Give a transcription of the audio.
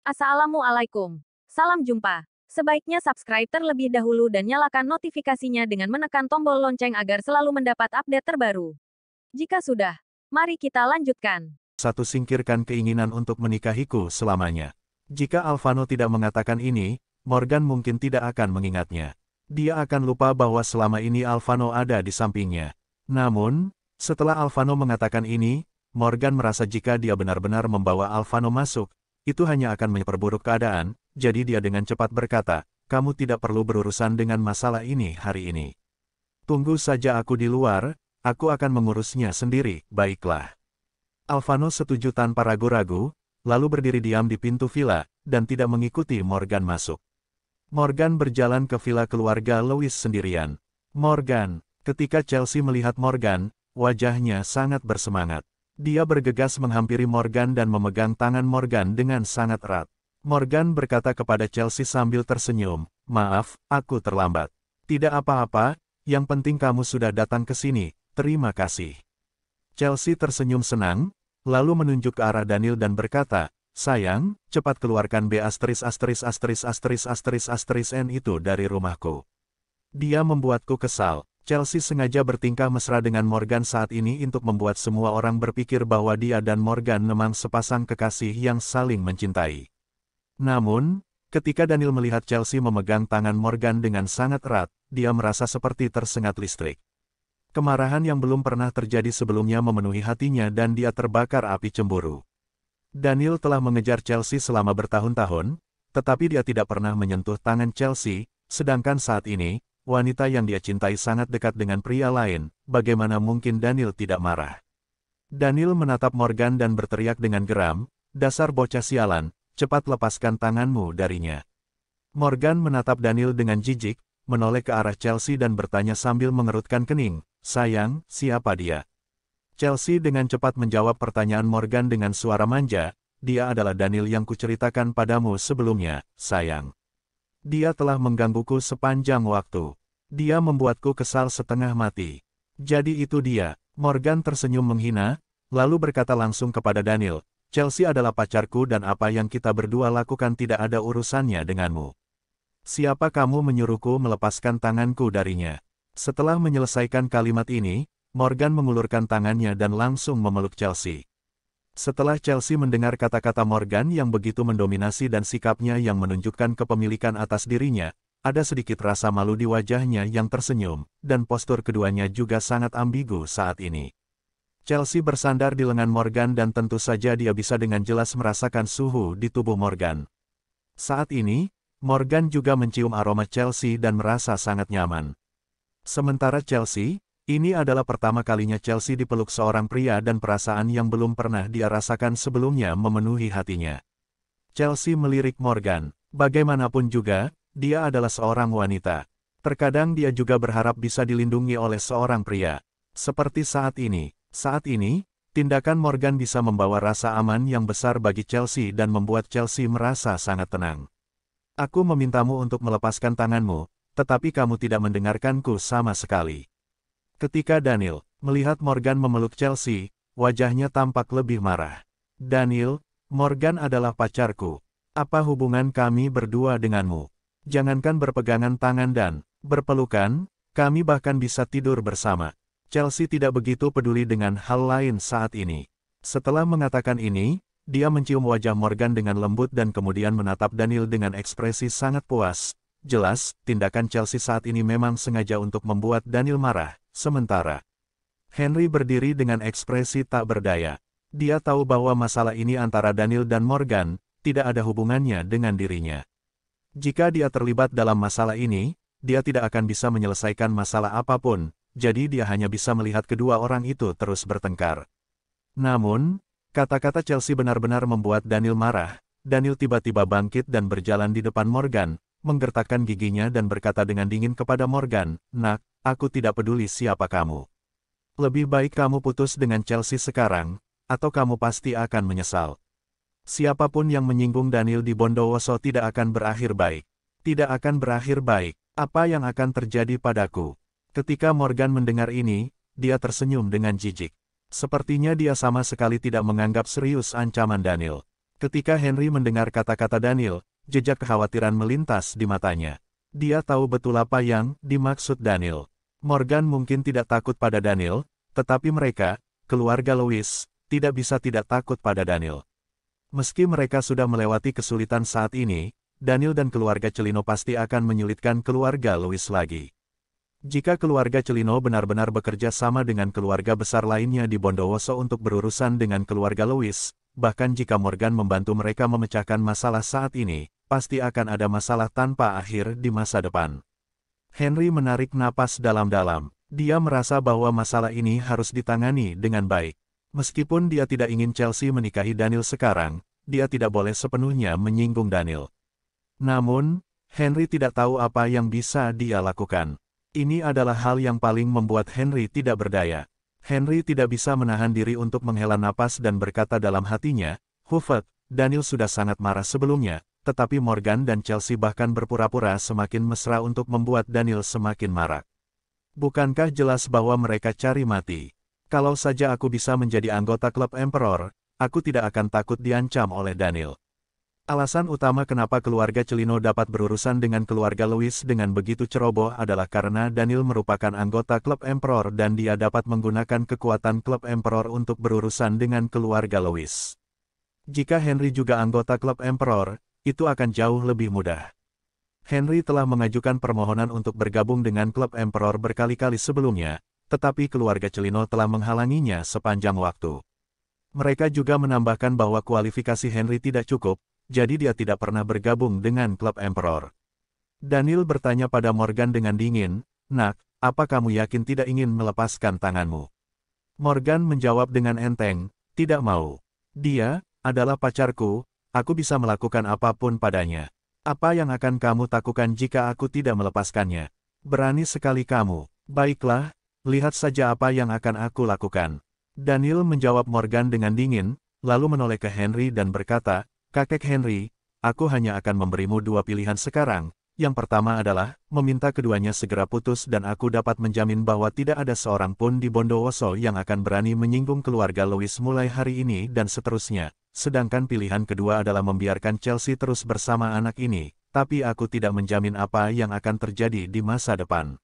Assalamualaikum. Salam jumpa. Sebaiknya subscribe terlebih dahulu dan nyalakan notifikasinya dengan menekan tombol lonceng agar selalu mendapat update terbaru. Jika sudah, mari kita lanjutkan. 1. Singkirkan keinginan untuk menikahiku selamanya. Jika Alphano tidak mengatakan ini, Morgan mungkin tidak akan mengingatnya. Dia akan lupa bahwa selama ini Alphano ada di sampingnya. Namun, setelah Alphano mengatakan ini, Morgan merasa jika dia benar-benar membawa Alphano masuk, itu hanya akan memperburuk keadaan, jadi dia dengan cepat berkata, "Kamu tidak perlu berurusan dengan masalah ini hari ini. Tunggu saja aku di luar, aku akan mengurusnya sendiri, baiklah." Alphano setuju tanpa ragu-ragu, lalu berdiri diam di pintu villa, dan tidak mengikuti Morgan masuk. Morgan berjalan ke villa keluarga Lewis sendirian. Ketika Chelsea melihat Morgan, wajahnya sangat bersemangat. Dia bergegas menghampiri Morgan dan memegang tangan Morgan dengan sangat erat. Morgan berkata kepada Chelsea sambil tersenyum, "Maaf, aku terlambat." "Tidak apa-apa, yang penting kamu sudah datang ke sini, terima kasih." Chelsea tersenyum senang, lalu menunjuk ke arah Daniel dan berkata, "Sayang, cepat keluarkan N itu dari rumahku. Dia membuatku kesal." Chelsea sengaja bertingkah mesra dengan Morgan saat ini untuk membuat semua orang berpikir bahwa dia dan Morgan memang sepasang kekasih yang saling mencintai. Namun, ketika Daniel melihat Chelsea memegang tangan Morgan dengan sangat erat, dia merasa seperti tersengat listrik. Kemarahan yang belum pernah terjadi sebelumnya memenuhi hatinya dan dia terbakar api cemburu. Daniel telah mengejar Chelsea selama bertahun-tahun, tetapi dia tidak pernah menyentuh tangan Chelsea, sedangkan saat ini, wanita yang dia cintai sangat dekat dengan pria lain, bagaimana mungkin Daniel tidak marah? Daniel menatap Morgan dan berteriak dengan geram, "Dasar bocah sialan, cepat lepaskan tanganmu darinya." Morgan menatap Daniel dengan jijik, menoleh ke arah Chelsea dan bertanya sambil mengerutkan kening, "Sayang, siapa dia?" Chelsea dengan cepat menjawab pertanyaan Morgan dengan suara manja, "Dia adalah Daniel yang kuceritakan padamu sebelumnya, sayang. Dia telah menggangguku sepanjang waktu. Dia membuatku kesal setengah mati." "Jadi itu dia." Morgan tersenyum menghina, lalu berkata langsung kepada Daniel, "Chelsea adalah pacarku dan apa yang kita berdua lakukan tidak ada urusannya denganmu. Siapa kamu menyuruhku melepaskan tanganku darinya?" Setelah menyelesaikan kalimat ini, Morgan mengulurkan tangannya dan langsung memeluk Chelsea. Setelah Chelsea mendengar kata-kata Morgan yang begitu mendominasi dan sikapnya yang menunjukkan kepemilikan atas dirinya, ada sedikit rasa malu di wajahnya yang tersenyum, dan postur keduanya juga sangat ambigu saat ini. Chelsea bersandar di lengan Morgan dan tentu saja dia bisa dengan jelas merasakan suhu di tubuh Morgan. Saat ini, Morgan juga mencium aroma Chelsea dan merasa sangat nyaman. Sementara Chelsea, ini adalah pertama kalinya Chelsea dipeluk seorang pria dan perasaan yang belum pernah dia rasakan sebelumnya memenuhi hatinya. Chelsea melirik Morgan. Bagaimanapun juga, dia adalah seorang wanita. Terkadang dia juga berharap bisa dilindungi oleh seorang pria. Seperti saat ini. Saat ini, tindakan Morgan bisa membawa rasa aman yang besar bagi Chelsea dan membuat Chelsea merasa sangat tenang. "Aku memintamu untuk melepaskan tanganmu, tetapi kamu tidak mendengarkanku sama sekali." Ketika Daniel melihat Morgan memeluk Chelsea, wajahnya tampak lebih marah. "Daniel, Morgan adalah pacarku. Apa hubungan kami berdua denganmu? Jangankan berpegangan tangan dan berpelukan, kami bahkan bisa tidur bersama." Chelsea tidak begitu peduli dengan hal lain saat ini. Setelah mengatakan ini, dia mencium wajah Morgan dengan lembut dan kemudian menatap Daniel dengan ekspresi sangat puas. Jelas, tindakan Chelsea saat ini memang sengaja untuk membuat Daniel marah. Sementara Henry berdiri dengan ekspresi tak berdaya. Dia tahu bahwa masalah ini antara Daniel dan Morgan tidak ada hubungannya dengan dirinya. Jika dia terlibat dalam masalah ini, dia tidak akan bisa menyelesaikan masalah apapun, jadi dia hanya bisa melihat kedua orang itu terus bertengkar. Namun, kata-kata Chelsea benar-benar membuat Daniel marah. Daniel tiba-tiba bangkit dan berjalan di depan Morgan, menggertakkan giginya dan berkata dengan dingin kepada Morgan, "Nak, aku tidak peduli siapa kamu. Lebih baik kamu putus dengan Chelsea sekarang, atau kamu pasti akan menyesal." Siapapun yang menyinggung Daniel di Bondowoso tidak akan berakhir baik. Tidak akan berakhir baik. Apa yang akan terjadi padaku? Ketika Morgan mendengar ini, dia tersenyum dengan jijik. Sepertinya dia sama sekali tidak menganggap serius ancaman Daniel. Ketika Henry mendengar kata-kata Daniel, jejak kekhawatiran melintas di matanya. Dia tahu betul apa yang dimaksud Daniel. Morgan mungkin tidak takut pada Daniel, tetapi mereka, keluarga Louis, tidak bisa tidak takut pada Daniel. Meski mereka sudah melewati kesulitan saat ini, Daniel dan keluarga Celino pasti akan menyulitkan keluarga Louis lagi. Jika keluarga Celino benar-benar bekerja sama dengan keluarga besar lainnya di Bondowoso untuk berurusan dengan keluarga Louis, bahkan jika Morgan membantu mereka memecahkan masalah saat ini, pasti akan ada masalah tanpa akhir di masa depan. Henry menarik napas dalam-dalam. Dia merasa bahwa masalah ini harus ditangani dengan baik. Meskipun dia tidak ingin Chelsea menikahi Daniel sekarang, dia tidak boleh sepenuhnya menyinggung Daniel. Namun, Henry tidak tahu apa yang bisa dia lakukan. Ini adalah hal yang paling membuat Henry tidak berdaya. Henry tidak bisa menahan diri untuk menghela napas dan berkata dalam hatinya, "Hufet, Daniel sudah sangat marah sebelumnya, tetapi Morgan dan Chelsea bahkan berpura-pura semakin mesra untuk membuat Daniel semakin marah. Bukankah jelas bahwa mereka cari mati? Kalau saja aku bisa menjadi anggota klub Emperor, aku tidak akan takut diancam oleh Daniel." Alasan utama kenapa keluarga Celino dapat berurusan dengan keluarga Louis dengan begitu ceroboh adalah karena Daniel merupakan anggota klub Emperor dan dia dapat menggunakan kekuatan klub Emperor untuk berurusan dengan keluarga Louis. Jika Henry juga anggota klub Emperor, itu akan jauh lebih mudah. Henry telah mengajukan permohonan untuk bergabung dengan klub Emperor berkali-kali sebelumnya, tetapi keluarga Celino telah menghalanginya sepanjang waktu. Mereka juga menambahkan bahwa kualifikasi Henry tidak cukup, jadi dia tidak pernah bergabung dengan klub Emperor. Daniel bertanya pada Morgan dengan dingin, "Nak, apa kamu yakin tidak ingin melepaskan tanganmu?" Morgan menjawab dengan enteng, "Tidak mau. Dia adalah pacarku, aku bisa melakukan apapun padanya. Apa yang akan kamu takutkan jika aku tidak melepaskannya? Berani sekali kamu. Baiklah, lihat saja apa yang akan aku lakukan." Daniel menjawab Morgan dengan dingin, lalu menoleh ke Henry dan berkata, "Kakek Henry, aku hanya akan memberimu dua pilihan sekarang. Yang pertama adalah, meminta keduanya segera putus dan aku dapat menjamin bahwa tidak ada seorang pun di Bondowoso yang akan berani menyinggung keluarga Louis mulai hari ini dan seterusnya. Sedangkan pilihan kedua adalah membiarkan Chelsea terus bersama anak ini, tapi aku tidak menjamin apa yang akan terjadi di masa depan."